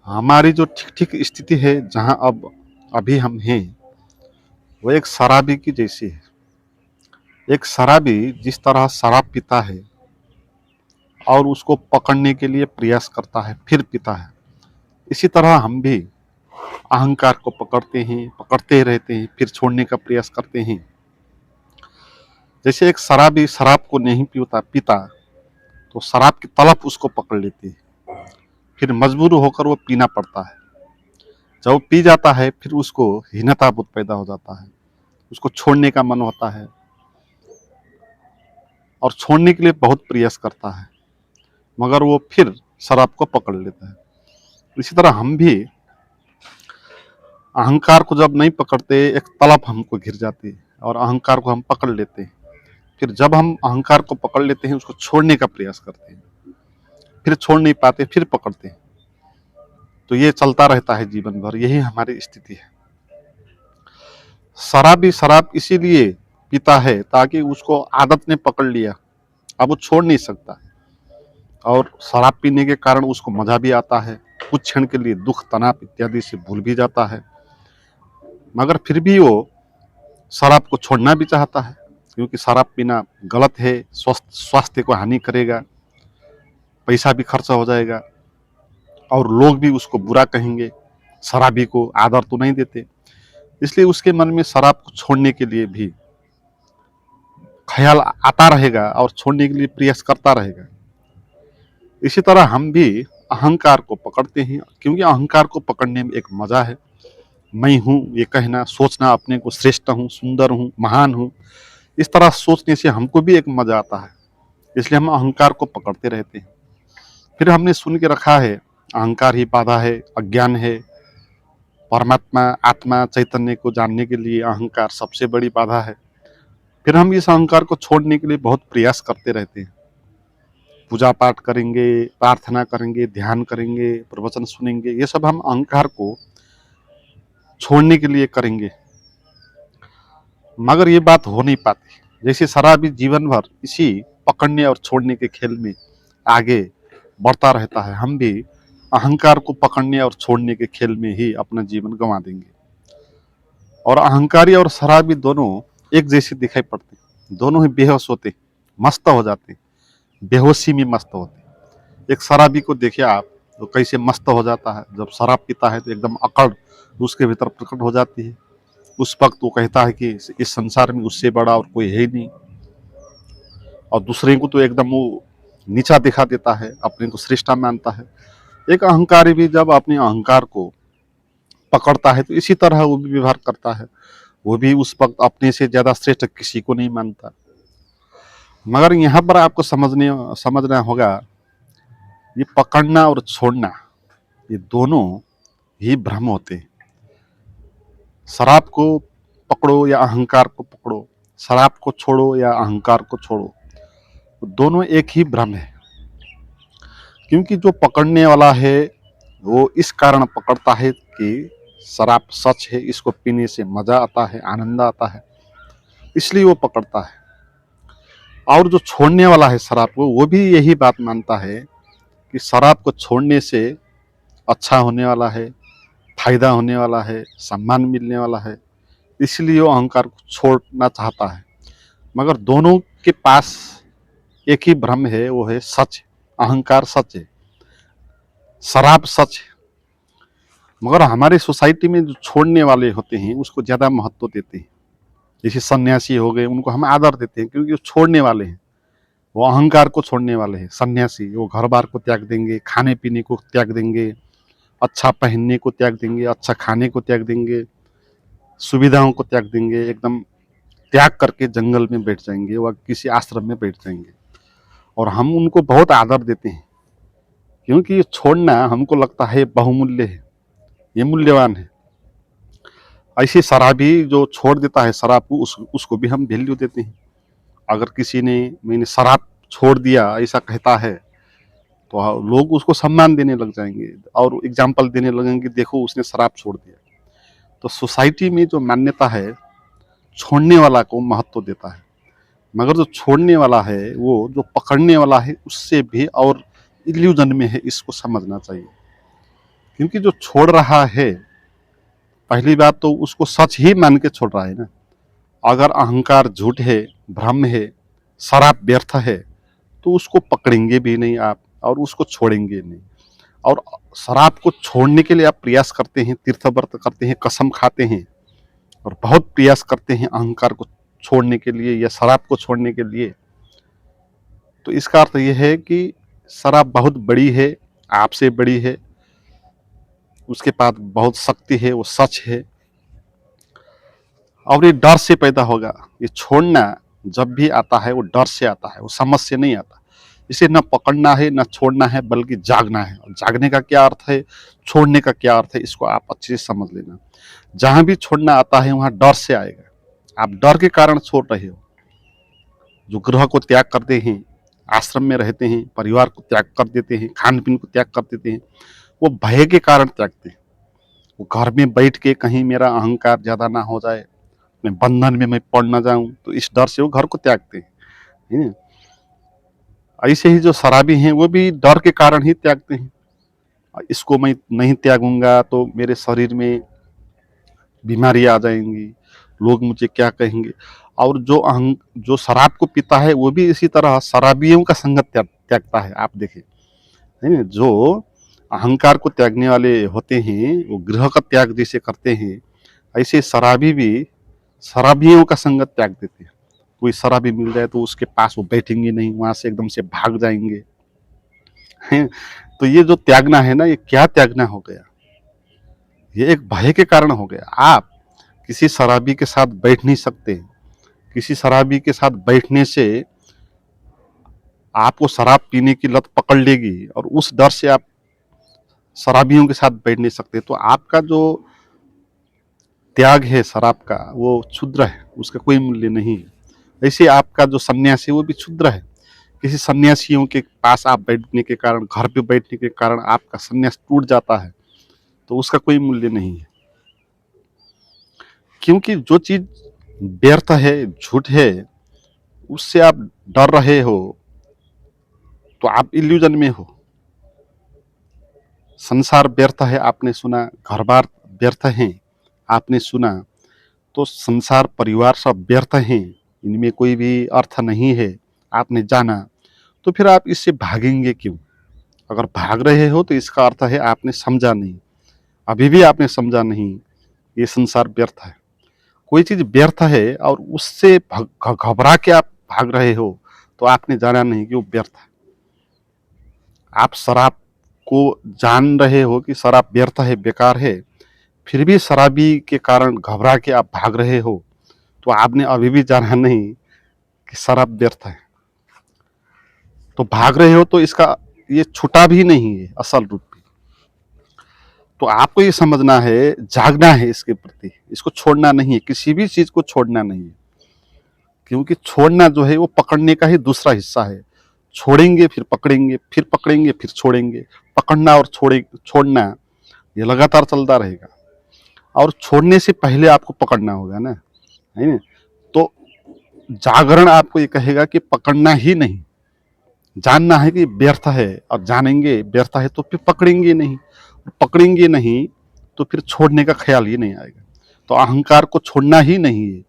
हमारी जो ठीक-ठीक स्थिति है जहाँ अब अभी हम हैं, वो एक शराबी की जैसी है। एक शराबी जिस तरह शराब पीता है और उसको पकड़ने के लिए प्रयास करता है, फिर पीता है, इसी तरह हम भी अहंकार को पकड़ते हैं, पकड़ते रहते हैं, फिर छोड़ने का प्रयास करते हैं। जैसे एक शराबी शराब को नहीं पीता पीता तो शराब की तलब उसको पकड़ लेती है, फिर मजबूर होकर वो पीना पड़ता है। जब वो पी जाता है फिर उसको हीनताबोध पैदा हो जाता है, उसको छोड़ने का मन होता है और छोड़ने के लिए बहुत प्रयास करता है, मगर वो फिर शराब को पकड़ लेता है। इसी तरह हम भी अहंकार को जब नहीं पकड़ते, एक तलब हमको घिर जाती है और अहंकार को हम पकड़ लेते हैं। फिर जब हम अहंकार को पकड़ लेते हैं, उसको छोड़ने का प्रयास करते हैं, फिर छोड़ नहीं पाते, फिर पकड़ते हैं। तो ये चलता रहता है जीवन भर, यही हमारी स्थिति है। शराबी शराब इसीलिए पीता है ताकि उसको आदत ने पकड़ लिया, अब वो छोड़ नहीं सकता और शराब पीने के कारण उसको मजा भी आता है, कुछ क्षण के लिए दुख तनाव इत्यादि से भूल भी जाता है, मगर फिर भी वो शराब को छोड़ना भी चाहता है, क्योंकि शराब पीना गलत है, स्वास्थ्य को हानि करेगा, पैसा भी खर्च हो जाएगा और लोग भी उसको बुरा कहेंगे, शराबी को आदर तो नहीं देते। इसलिए उसके मन में शराब को छोड़ने के लिए भी ख्याल आता रहेगा और छोड़ने के लिए प्रयास करता रहेगा। इसी तरह हम भी अहंकार को पकड़ते हैं, क्योंकि अहंकार को पकड़ने में एक मजा है। मैं हूँ ये कहना, सोचना अपने को श्रेष्ठ हूँ, सुंदर हूँ, महान हूँ, इस तरह सोचने से हमको भी एक मजा आता है, इसलिए हम अहंकार को पकड़ते रहते हैं। फिर हमने सुन के रखा है अहंकार ही बाधा है, अज्ञान है, परमात्मा आत्मा चैतन्य को जानने के लिए अहंकार सबसे बड़ी बाधा है। फिर हम इस अहंकार को छोड़ने के लिए बहुत प्रयास करते रहते हैं, पूजा पाठ करेंगे, प्रार्थना करेंगे, ध्यान करेंगे, प्रवचन सुनेंगे, ये सब हम अहंकार को छोड़ने के लिए करेंगे, मगर ये बात हो नहीं पाती। जैसे शराबी जीवन भर इसी पकड़ने और छोड़ने के खेल में आगे बढ़ता रहता है, हम भी अहंकार को पकड़ने और छोड़ने के खेल में ही अपना जीवन गंवा देंगे। और अहंकारी और शराबी दोनों एक जैसे दिखाई पड़ते, दोनों ही बेहोश होते, मस्त हो जाते, बेहोशी में मस्त होते। एक शराबी को देखिए आप, तो कैसे मस्त हो जाता है, जब शराब पीता है तो एकदम अकड़ उसके भीतर प्रकट हो जाती है। उस वक्त वो कहता है कि इस संसार में उससे बड़ा और कोई है ही नहीं, और दूसरे को तो एकदम वो नीचा दिखा देता है, अपने को श्रेष्ठा मानता है। एक अहंकारी भी जब अपने अहंकार को पकड़ता है तो इसी तरह वो भी व्यवहार करता है, वो भी उस वक्त अपने से ज्यादा श्रेष्ठ किसी को नहीं मानता। मगर यहाँ पर आपको समझना होगा, ये पकड़ना और छोड़ना ये दोनों ही भ्रम होते हैं। शराब को पकड़ो या अहंकार को पकड़ो, शराब को छोड़ो या अहंकार को छोड़ो, दोनों एक ही भ्रम है। क्योंकि जो पकड़ने वाला है वो इस कारण पकड़ता है कि शराब सच है, इसको पीने से मजा आता है, आनंद आता है, इसलिए वो पकड़ता है। और जो छोड़ने वाला है शराब को, वो भी यही बात मानता है कि शराब को छोड़ने से अच्छा होने वाला है, फायदा होने वाला है, सम्मान मिलने वाला है, इसलिए वो अहंकार को छोड़ना चाहता है। मगर दोनों के पास एक ही भ्रम है, वो है सच। अहंकार सच है, शराब सच है। मगर हमारी सोसाइटी में जो छोड़ने वाले होते हैं उसको ज्यादा महत्व देते हैं। जैसे सन्यासी हो गए, उनको हम आदर देते हैं क्योंकि वो छोड़ने वाले हैं, वो अहंकार को छोड़ने वाले हैं। सन्यासी वो घर बार को त्याग देंगे, खाने पीने को त्याग देंगे, अच्छा पहनने को त्याग देंगे, अच्छा खाने को त्याग देंगे, सुविधाओं को त्याग देंगे, एकदम त्याग करके जंगल में बैठ जाएंगे, वह किसी आश्रम में बैठ जाएंगे, और हम उनको बहुत आदर देते हैं क्योंकि ये छोड़ना हमको लगता है बहुमूल्य है, ये मूल्यवान है। ऐसे शराबी जो छोड़ देता है शराब को, उसको भी हम वैल्यू देते हैं। अगर किसी ने मैंने शराब छोड़ दिया ऐसा कहता है तो लोग उसको सम्मान देने लग जाएंगे और एग्जाम्पल देने लगेंगे, देखो उसने शराब छोड़ दिया। तो सोसाइटी में जो मान्यता है, छोड़ने वाला को महत्व देता है, मगर जो छोड़ने वाला है वो जो पकड़ने वाला है उससे भी और इल्यूजन में है, इसको समझना चाहिए। क्योंकि जो छोड़ रहा है, पहली बात तो उसको सच ही मान के छोड़ रहा है ना। अगर अहंकार झूठ है, भ्रम है, शराब व्यर्थ है, तो उसको पकड़ेंगे भी नहीं आप और उसको छोड़ेंगे नहीं। और शराब को छोड़ने के लिए आप प्रयास करते हैं, तीर्थ व्रत करते हैं, कसम खाते हैं और बहुत प्रयास करते हैं अहंकार को छोड़ने के लिए या शराब को छोड़ने के लिए, तो इसका अर्थ यह है कि शराब बहुत बड़ी है, आपसे बड़ी है, उसके पास बहुत शक्ति है, वो सच है और ये डर से पैदा होगा। ये छोड़ना जब भी आता है वो डर से आता है, वो समझ से नहीं आता। इसे न पकड़ना है न छोड़ना है, बल्कि जागना है। और जागने का क्या अर्थ है, छोड़ने का क्या अर्थ है, इसको आप अच्छे से समझ लेना। जहां भी छोड़ना आता है वहां डर से आएगा। आप डर के कारण छोड़ रहे हो। जो गृह को त्याग करते हैं, आश्रम में रहते हैं, परिवार को त्याग कर देते हैं, खान पीन को त्याग कर देते हैं, वो भय के कारण त्यागते हैं। वो घर में बैठ के कहीं मेरा अहंकार ज्यादा ना हो जाए, मैं बंधन में मैं पड़ ना जाऊं, तो इस डर से वो घर को त्यागते हैं। ऐसे ही जो शराबी हैं वो भी डर के कारण ही त्यागते हैं। इसको मैं नहीं त्यागूंगा तो मेरे शरीर में बीमारी आ जाएंगी, लोग मुझे क्या कहेंगे। और जो शराब को पीता है वो भी इसी तरह शराबियों का संगत त्यागता है। आप देखें, है ना, जो अहंकार को त्यागने वाले होते हैं वो गृह का त्याग जैसे करते हैं, ऐसे शराबी भी शराबियों का संगत त्याग देते हैं। कोई शराबी मिल जाए तो उसके पास वो बैठेंगे नहीं, वहां से एकदम से भाग जाएंगे, हैं। तो ये जो त्यागना है ना, ये क्या त्यागना हो गया, ये एक भय के कारण हो गया। आप किसी शराबी के साथ बैठ नहीं सकते। किसी शराबी के साथ बैठने से आपको शराब पीने की लत पकड़ लेगी और उस डर से आप शराबियों के साथ बैठ नहीं सकते। तो आपका जो त्याग है शराब का वो क्षुद्र है, उसका कोई मूल्य नहीं है। ऐसे आपका जो सन्यासी वो भी क्षुद्र है। किसी सन्यासियों के पास आप बैठने के कारण, घर पे बैठने के कारण आपका सन्यास टूट जाता है, तो उसका कोई मूल्य नहीं है। क्योंकि जो चीज व्यर्थ है, झूठ है, उससे आप डर रहे हो, तो आप इल्यूजन में हो। संसार व्यर्थ है, आपने सुना, घर बार व्यर्थ है, आपने सुना, तो संसार परिवार सब व्यर्थ हैं, इनमें कोई भी अर्थ नहीं है, आपने जाना। तो फिर आप इससे भागेंगे क्यों? अगर भाग रहे हो तो इसका अर्थ है आपने समझा नहीं, अभी भी आपने समझा नहीं, ये संसार व्यर्थ है। कोई चीज व्यर्थ है और उससे घबरा के आप भाग रहे हो, तो आपने जाना नहीं कि वो व्यर्थ है। आप शराब को जान रहे हो कि शराब व्यर्थ है, बेकार है, फिर भी शराबी के कारण घबरा के आप भाग रहे हो, तो आपने अभी भी जाना नहीं कि शराब व्यर्थ है। तो भाग रहे हो तो इसका ये छुटा भी नहीं है असल रूप में। तो आपको ये समझना है, जागना है इसके प्रति, इसको छोड़ना नहीं है, किसी भी चीज को छोड़ना नहीं है। क्योंकि छोड़ना जो है वो पकड़ने का ही दूसरा हिस्सा है। छोड़ेंगे फिर पकड़ेंगे, फिर पकड़ेंगे फिर छोड़ेंगे। पकड़ना और छोड़ना ये लगातार चलता रहेगा। और छोड़ने से पहले आपको पकड़ना होगा ना, है ना। तो जागरण आपको ये कहेगा कि पकड़ना ही नहीं, जानना है कि व्यर्थ है, और जानेंगे व्यर्थ है तो फिर पकड़ेंगे नहीं, पकड़ेंगे नहीं तो फिर छोड़ने का ख्याल ही नहीं आएगा। तो अहंकार को छोड़ना ही नहीं है,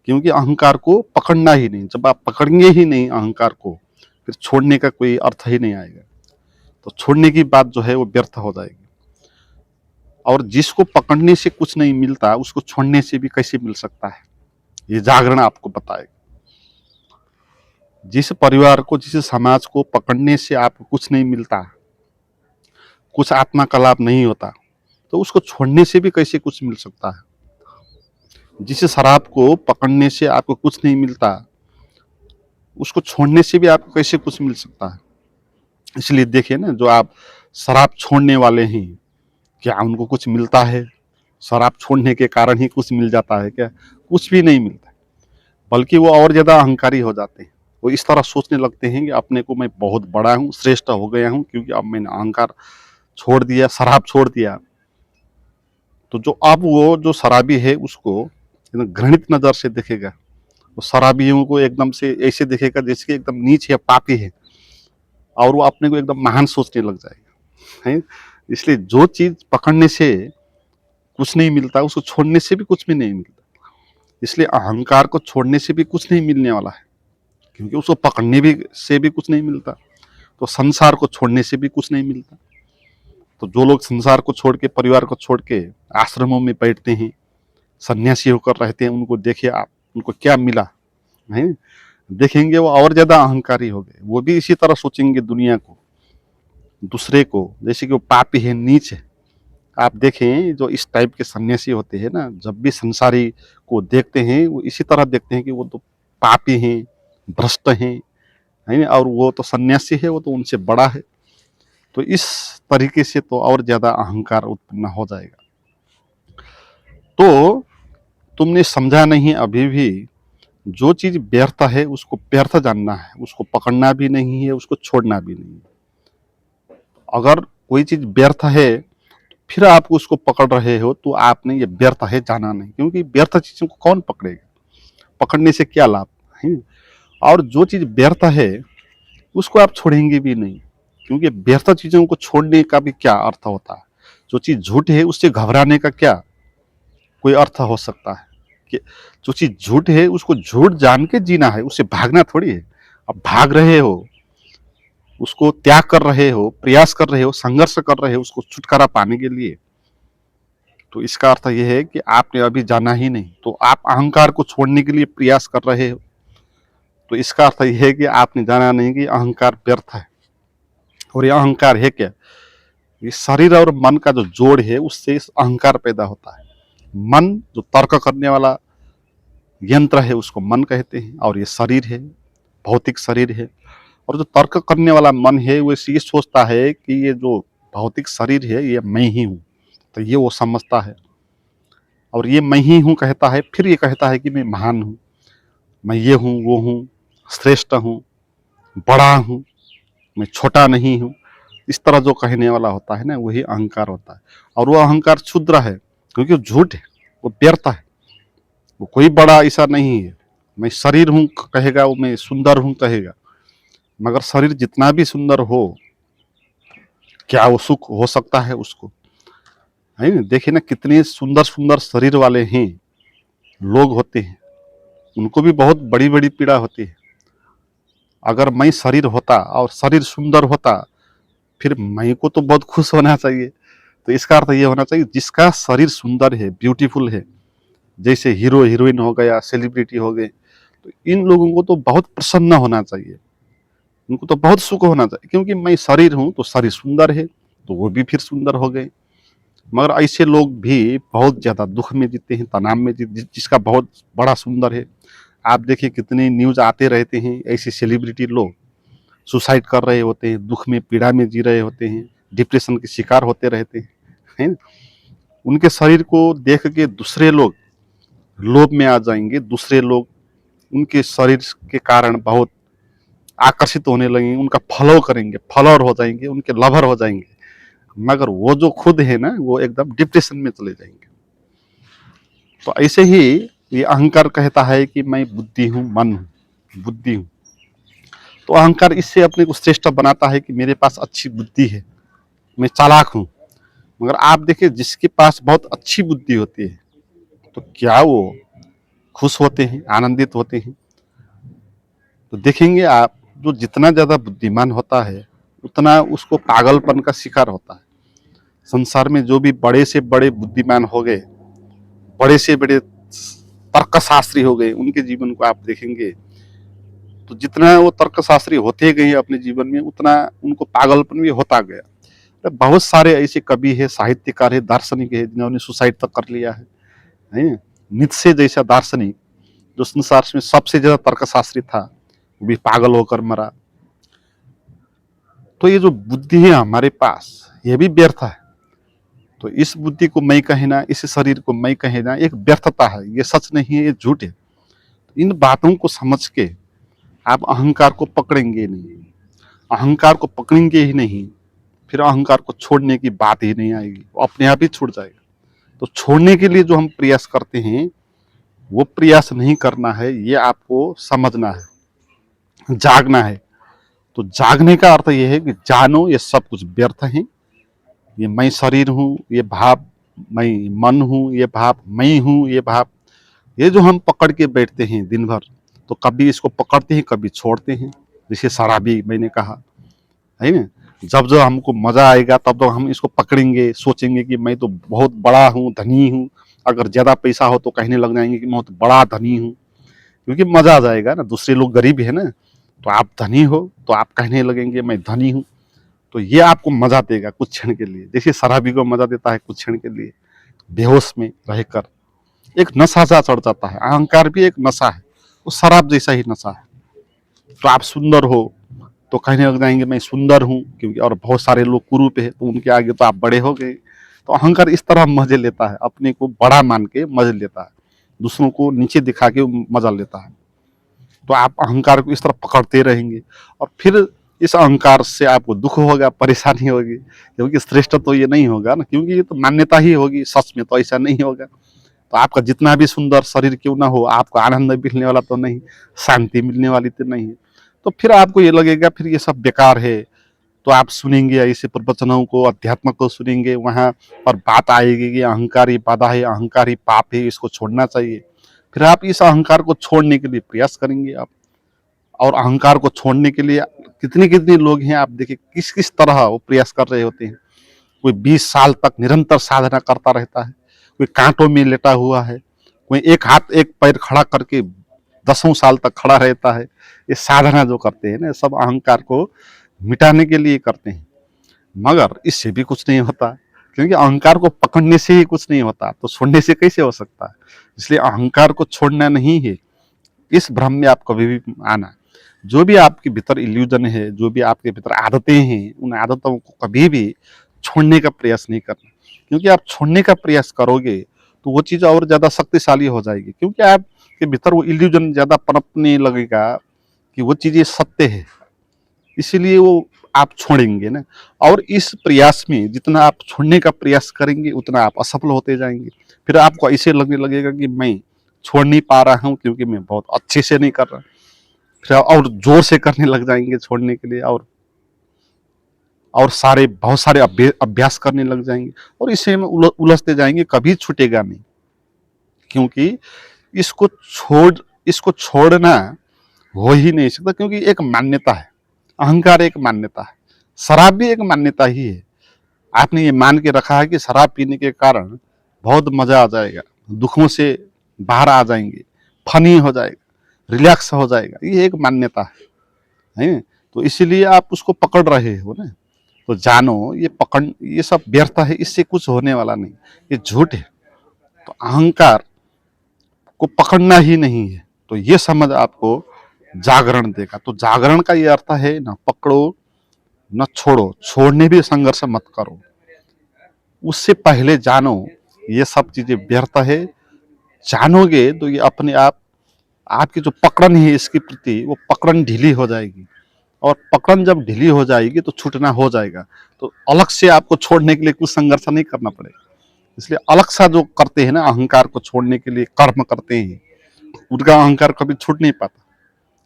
क्योंकि अहंकार को पकड़ना ही नहीं। जब आप पकड़ेंगे ही नहीं अहंकार को, फिर छोड़ने का कोई अर्थ ही नहीं आएगा। तो छोड़ने की बात जो है वो व्यर्थ हो जाएगी। और जिसको पकड़ने से कुछ नहीं मिलता, उसको छोड़ने से भी कैसे मिल सकता है, ये जागरण आपको बताएगा। जिस परिवार को, जिस समाज को पकड़ने से आपको कुछ नहीं मिलता, कुछ आत्मा का लाभ नहीं होता, तो उसको छोड़ने से भी कैसे कुछ मिल सकता है। जिस शराब को पकड़ने से आपको कुछ नहीं मिलता, उसको छोड़ने से भी आपको कैसे कुछ मिल सकता है। इसलिए देखिए ना, जो आप शराब छोड़ने वाले हैं, क्या उनको कुछ मिलता है? शराब छोड़ने के कारण ही कुछ मिल जाता है क्या? कुछ भी नहीं मिलता, बल्कि वो और ज्यादा अहंकारी हो जाते हैं। वो इस तरह सोचने लगते हैं कि अपने को मैं बहुत बड़ा हूँ, श्रेष्ठ हो गया हूँ, क्योंकि अब मैंने अहंकार छोड़ दिया, शराब छोड़ दिया। तो जो अब वो जो शराबी है उसको घृणित नजर से देखेगा। वो शराबियों को एकदम से ऐसे देखेगा जैसे कि एकदम नीच है, पापी है, और वो अपने को एकदम महान सोचने लग जाएगा, है। इसलिए जो चीज पकड़ने से कुछ नहीं मिलता, उसको छोड़ने से भी कुछ भी नहीं मिलता। इसलिए अहंकार को छोड़ने से भी कुछ नहीं मिलने वाला है, क्योंकि उसको पकड़ने भी से भी कुछ नहीं मिलता। तो संसार को छोड़ने से भी कुछ नहीं मिलता। तो जो लोग संसार को छोड़ के, परिवार को छोड़ के आश्रमों में बैठते हैं, सन्यासी होकर रहते हैं, उनको देखिए आप, उनको क्या मिला है। देखेंगे वो और ज्यादा अहंकारी हो गए। वो भी इसी तरह सोचेंगे दुनिया को, दूसरे को, जैसे कि वो पापी है, नीच है। आप देखें जो इस टाइप के सन्यासी होते हैं ना, जब भी संसारी को देखते हैं वो इसी तरह देखते हैं कि वो तो पापी हैं, भ्रष्ट हैं, है ना, और वो तो सन्यासी है, वो तो उनसे बड़ा है। तो इस तरीके से तो और ज्यादा अहंकार उत्पन्न हो जाएगा। तो तुमने समझा नहीं अभी भी। जो चीज व्यर्थ है उसको व्यर्थ जानना है, उसको पकड़ना भी नहीं है, उसको छोड़ना भी नहीं है। अगर कोई चीज व्यर्थ है फिर आप उसको पकड़ रहे हो तो आपने ये व्यर्थ है जाना नहीं, क्योंकि व्यर्थ चीजों को कौन पकड़ेगा, पकड़ने से क्या लाभ है। और जो चीज व्यर्थ है उसको आप छोड़ेंगे भी नहीं, क्योंकि व्यर्थ चीजों को छोड़ने का भी क्या अर्थ होता है। जो चीज झूठ है उससे घबराने का क्या कोई अर्थ हो सकता है। कि जो चीज झूठ है उसको झूठ जान के जीना है, उससे भागना थोड़ी है। अब भाग रहे हो, उसको त्याग कर रहे हो, प्रयास कर रहे हो, संघर्ष कर रहे हो उसको छुटकारा पाने के लिए, तो इसका अर्थ यह है कि आपने अभी जाना ही नहीं। तो आप अहंकार को छोड़ने के लिए प्रयास कर रहे हो, तो इसका अर्थ यह है कि आपने जाना नहीं कि अहंकार व्यर्थ है। और यह अहंकार है क्या, ये शरीर और मन का जो जोड़ है उससे इस अहंकार पैदा होता है। मन जो तर्क करने वाला यंत्र है उसको मन कहते हैं, और ये शरीर है, भौतिक शरीर है। और जो तर्क करने वाला मन है वो ये सोचता है कि ये जो भौतिक शरीर है ये मैं ही हूँ, तो ये वो समझता है। और ये मैं ही हूँ कहता है, फिर ये कहता है कि मैं महान हूँ, मैं ये हूँ, वो हूँ, श्रेष्ठ हूँ, बड़ा हूँ, मैं छोटा नहीं हूँ। इस तरह जो कहने वाला होता है ना, वही अहंकार होता है। और वो अहंकार क्षुद्र है, क्योंकि वो झूठ है, वो व्यर्थ है, वो कोई बड़ा ऐसा नहीं है। मैं शरीर हूँ कहेगा, वो मैं सुंदर हूँ कहेगा, मगर शरीर जितना भी सुंदर हो, क्या वो सुख हो सकता है उसको, है ना। देखिए ना कितने सुंदर सुंदर शरीर वाले हैं लोग होते हैं, उनको भी बहुत बड़ी बड़ी पीड़ा होती है। अगर मैं शरीर होता और शरीर सुंदर होता, फिर मैं को तो बहुत खुश होना चाहिए। तो इसका अर्थ ये होना चाहिए जिसका शरीर सुंदर है, ब्यूटीफुल है, जैसे हीरो हीरोइन हो गया, सेलिब्रिटी हो गए, तो इन लोगों को तो बहुत प्रसन्न होना चाहिए, उनको तो बहुत सुख होना चाहिए, क्योंकि मैं शरीर हूं तो शरीर सुंदर है, तो वो भी फिर सुंदर हो गए। मगर ऐसे लोग भी बहुत ज्यादा दुख में जीते हैं, तनाव में जीते, जिसका बहुत बड़ा सुंदर है। आप देखिए कितने न्यूज आते रहते हैं, ऐसे सेलिब्रिटी लोग सुसाइड कर रहे होते हैं, दुख में पीड़ा में जी रहे होते हैं, डिप्रेशन के शिकार होते रहते हैं, है ना। उनके शरीर को देख के दूसरे लोग लोभ में आ जाएंगे, दूसरे लोग उनके शरीर के कारण बहुत आकर्षित होने लगेंगे, उनका फॉलो करेंगे, फॉलोअर हो जाएंगे, उनके लवर हो जाएंगे। मगर वो जो खुद है ना, वो एकदम डिप्रेशन में चले जाएंगे। तो ऐसे ही ये अहंकार कहता है कि मैं बुद्धि हूँ, मन हूँ, बुद्धि हूँ। तो अहंकार इससे अपने को श्रेष्ठ बनाता है कि मेरे पास अच्छी बुद्धि है, मैं चालाक हूँ। मगर आप देखिए जिसके पास बहुत अच्छी बुद्धि होती है, तो क्या वो खुश होते हैं, आनंदित होते हैं। तो देखेंगे आप, जो जितना ज्यादा बुद्धिमान होता है उतना उसको पागलपन का शिकार होता है। संसार में जो भी बड़े से बड़े बुद्धिमान हो गए, बड़े से बड़े तर्कशास्त्री हो गए, उनके जीवन को आप देखेंगे तो जितना वो तर्कशास्त्री होते गए अपने जीवन में, उतना उनको पागलपन भी होता गया। तो बहुत सारे ऐसे कवि है, साहित्यकार है, दार्शनिक है, जिन्होंने सुसाइड तक कर लिया है। नीत्शे जैसा दार्शनिक जो संसार में सबसे ज्यादा तर्कशास्त्री था, वो भी पागल होकर मरा। तो ये जो बुद्धि है हमारे पास, ये भी व्यर्थ है। तो इस बुद्धि को मैं कहना, इस शरीर को मैं कहना एक व्यर्थता है, ये सच नहीं है, ये झूठ है। इन बातों को समझ के आप अहंकार को पकड़ेंगे नहीं, अहंकार को पकड़ेंगे ही नहीं, फिर अहंकार को छोड़ने की बात ही नहीं आएगी, वो अपने आप ही छूट जाएगा। तो छोड़ने के लिए जो हम प्रयास करते हैं वो प्रयास नहीं करना है, ये आपको समझना है, जागना है। तो जागने का अर्थ यह है कि जानो ये सब कुछ व्यर्थ है, ये मैं शरीर हूँ, ये भाव मैं मन हूँ, ये भाव मैं हूँ, ये भाव, ये जो हम पकड़ के बैठते हैं दिन भर, तो कभी इसको पकड़ते हैं, कभी छोड़ते हैं। जैसे शराबी मैंने कहा है ना, जब जब हमको मजा आएगा तब तो हम इसको पकड़ेंगे, सोचेंगे कि मैं तो बहुत बड़ा हूँ, धनी हूँ। अगर ज्यादा पैसा हो तो कहने लग जाएंगे कि मैं तो बड़ा धनी हूँ, क्योंकि मजा आ जाएगा ना। दूसरे लोग गरीब है ना, तो आप धनी हो तो आप कहने लगेंगे मैं धनी हूँ। तो ये आपको मजा देगा कुछ क्षण के लिए, जैसे शराबी को मजा देता है कुछ क्षण के लिए, बेहोश में रहकर एक नशा सा चढ़ जाता है। अहंकार भी एक नशा है, वो शराब जैसा ही नशा है। तो आप सुंदर हो तो कहने लग जाएंगे मैं सुंदर हूँ, क्योंकि और बहुत सारे लोग कुरूप है तो उनके आगे तो आप बड़े हो गए। तो अहंकार इस तरह मजे लेता है, अपने को बड़ा मान के मजे लेता है, दूसरों को नीचे दिखा के मजा लेता है। तो आप अहंकार को इस तरह पकड़ते रहेंगे, और फिर इस अहंकार से आपको दुख होगा, परेशानी होगी, क्योंकि श्रेष्ठ तो ये नहीं होगा ना, क्योंकि ये तो मान्यता ही होगी, सच में तो ऐसा नहीं होगा। तो आपका जितना भी सुंदर शरीर क्यों ना हो, आपको आनंद मिलने वाला तो नहीं, शांति मिलने वाली तो नहीं है। तो फिर आपको ये लगेगा फिर ये सब बेकार है। तो आप सुनेंगे ऐसे प्रवचनों को, अध्यात्म को सुनेंगे, वहां पर बात आएगी कि अहंकार ही बाधा है, अहंकार ही पाप है, इसको छोड़ना चाहिए। फिर आप इस अहंकार को छोड़ने के लिए प्रयास करेंगे आप। और अहंकार को छोड़ने के लिए कितने कितने लोग हैं, आप देखिए किस किस तरह वो प्रयास कर रहे होते हैं। कोई 20 साल तक निरंतर साधना करता रहता है, कोई कांटों में लेटा हुआ है, कोई एक हाथ एक पैर खड़ा करके 10 साल तक खड़ा रहता है। ये साधना जो करते हैं ना, सब अहंकार को मिटाने के लिए करते हैं। मगर इससे भी कुछ नहीं होता, क्योंकि अहंकार को पकड़ने से ही कुछ नहीं होता, तो छोड़ने से कैसे हो सकता है। इसलिए अहंकार को छोड़ना नहीं है। इस भ्रम में आप कभी भी आना, जो भी आपके भीतर इल्यूजन है, जो भी आपके भीतर आदतें हैं, उन आदतों को कभी भी छोड़ने का प्रयास नहीं करना। क्योंकि आप छोड़ने का प्रयास करोगे तो वो चीज़ और ज़्यादा शक्तिशाली हो जाएगी, क्योंकि आपके भीतर वो इल्यूजन ज़्यादा पनपने लगेगा कि वो चीज़ें सत्य है, इसीलिए वो आप छोड़ेंगे ना। और इस प्रयास में जितना आप छोड़ने का प्रयास करेंगे उतना आप असफल होते जाएंगे। फिर आपको ऐसे लगने लगेगा कि मैं छोड़ नहीं पा रहा हूँ, क्योंकि मैं बहुत अच्छे से नहीं कर रहा। फिर और जोर से करने लग जाएंगे छोड़ने के लिए, और सारे बहुत सारे अभ्यास करने लग जाएंगे, और इसे में उलझते जाएंगे, कभी छूटेगा नहीं। क्योंकि इसको छोड़ना हो ही नहीं सकता, क्योंकि एक मान्यता है। अहंकार एक मान्यता है, शराब भी एक मान्यता ही है। आपने ये मान के रखा है कि शराब पीने के कारण बहुत मजा आ जाएगा, दुखों से बाहर आ जाएंगे, फनी हो जाएगा, रिलैक्स हो जाएगा, ये एक मान्यता है। तो इसीलिए आप उसको पकड़ रहे हो ना। तो जानो ये सब व्यर्थ है, इससे कुछ होने वाला नहीं, ये झूठ है। तो अहंकार को पकड़ना ही नहीं है, तो ये समझ आपको जागरण देगा। तो जागरण का ये अर्थ है ना पकड़ो न छोड़ो, छोड़ने भी संघर्ष मत करो। उससे पहले जानो ये सब चीजें व्यर्थ है। जानोगे तो ये अपने आप आपकी जो पकड़न है इसके प्रति, वो पकड़न ढीली हो जाएगी, और पकड़न जब ढीली हो जाएगी तो छूटना हो जाएगा। तो अलग से आपको छोड़ने के लिए कुछ संघर्ष नहीं करना पड़ेगा। इसलिए अलग सा जो करते हैं ना, अहंकार को छोड़ने के लिए कर्म करते हैं, उनका अहंकार कभी छूट नहीं पाता।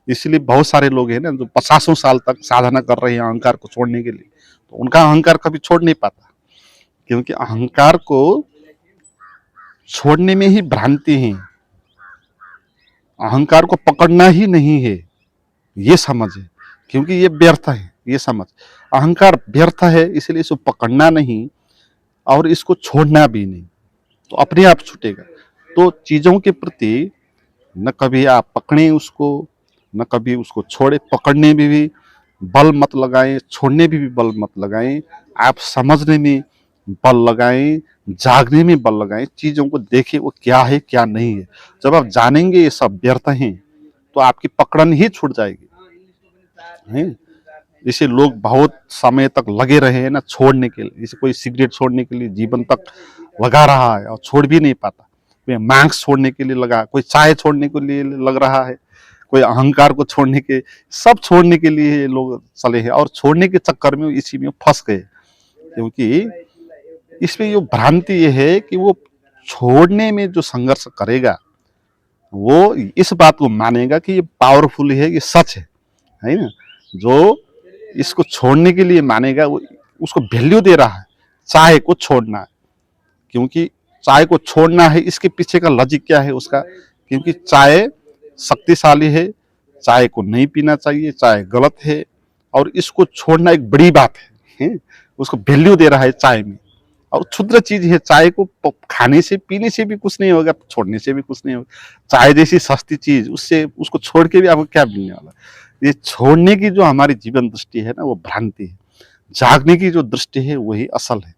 इसलिए बहुत सारे लोग हैं ना जो 50 साल तक साधना कर रहे हैं अहंकार को छोड़ने के लिए, तो उनका अहंकार कभी छोड़ नहीं पाता, क्योंकि अहंकार को छोड़ने में ही भ्रांति है। अहंकार को पकड़ना ही नहीं है, ये समझ है, क्योंकि ये व्यर्थ है। ये समझ, अहंकार व्यर्थ है, इसलिए इसको पकड़ना नहीं और इसको छोड़ना भी नहीं, तो अपने आप छूटेगा। तो चीजों के प्रति न कभी आप पकड़ें उसको, न कभी उसको छोड़े। पकड़ने में भी बल मत लगाएं, छोड़ने में भी बल मत लगाएं। आप समझने में बल लगाएं, जागने में बल लगाएं, चीजों को देखें वो क्या है क्या नहीं है। जब आप जानेंगे ये सब व्यर्थ हैं, तो आपकी पकड़न ही छूट जाएगी है। जैसे लोग बहुत समय तक लगे रहे हैं ना छोड़ने के लिए, जैसे कोई सिगरेट छोड़ने के लिए जीवन तक लगा रहा है और छोड़ भी नहीं पाता, कोई मांस छोड़ने के लिए लगा, कोई चाय छोड़ने के लिए लग रहा है, कोई अहंकार को छोड़ने के, सब छोड़ने के लिए लोग चले हैं, और छोड़ने के चक्कर में इसी में फंस गए। क्योंकि इसमें ये भ्रांति ये है कि वो छोड़ने में जो संघर्ष करेगा वो इस बात को मानेगा कि ये पावरफुल है, ये सच है ना। जो इसको छोड़ने के लिए मानेगा वो उसको वैल्यू दे रहा है, चाय को छोड़ना है, क्योंकि चाय को छोड़ना है इसके पीछे का लॉजिक क्या है उसका, क्योंकि चाय शक्तिशाली है, चाय को नहीं पीना चाहिए, चाय गलत है और इसको छोड़ना एक बड़ी बात है? उसको वैल्यू दे रहा है चाय में, और क्षुद्र चीज है, चाय को खाने से पीने से भी कुछ नहीं होगा, छोड़ने से भी कुछ नहीं होगा। चाय जैसी सस्ती चीज उससे उसको छोड़ के भी आपको क्या मिलने वाला। ये छोड़ने की जो हमारी जीवन दृष्टि है ना वो भ्रांति है, जागने की जो दृष्टि है वही असल है।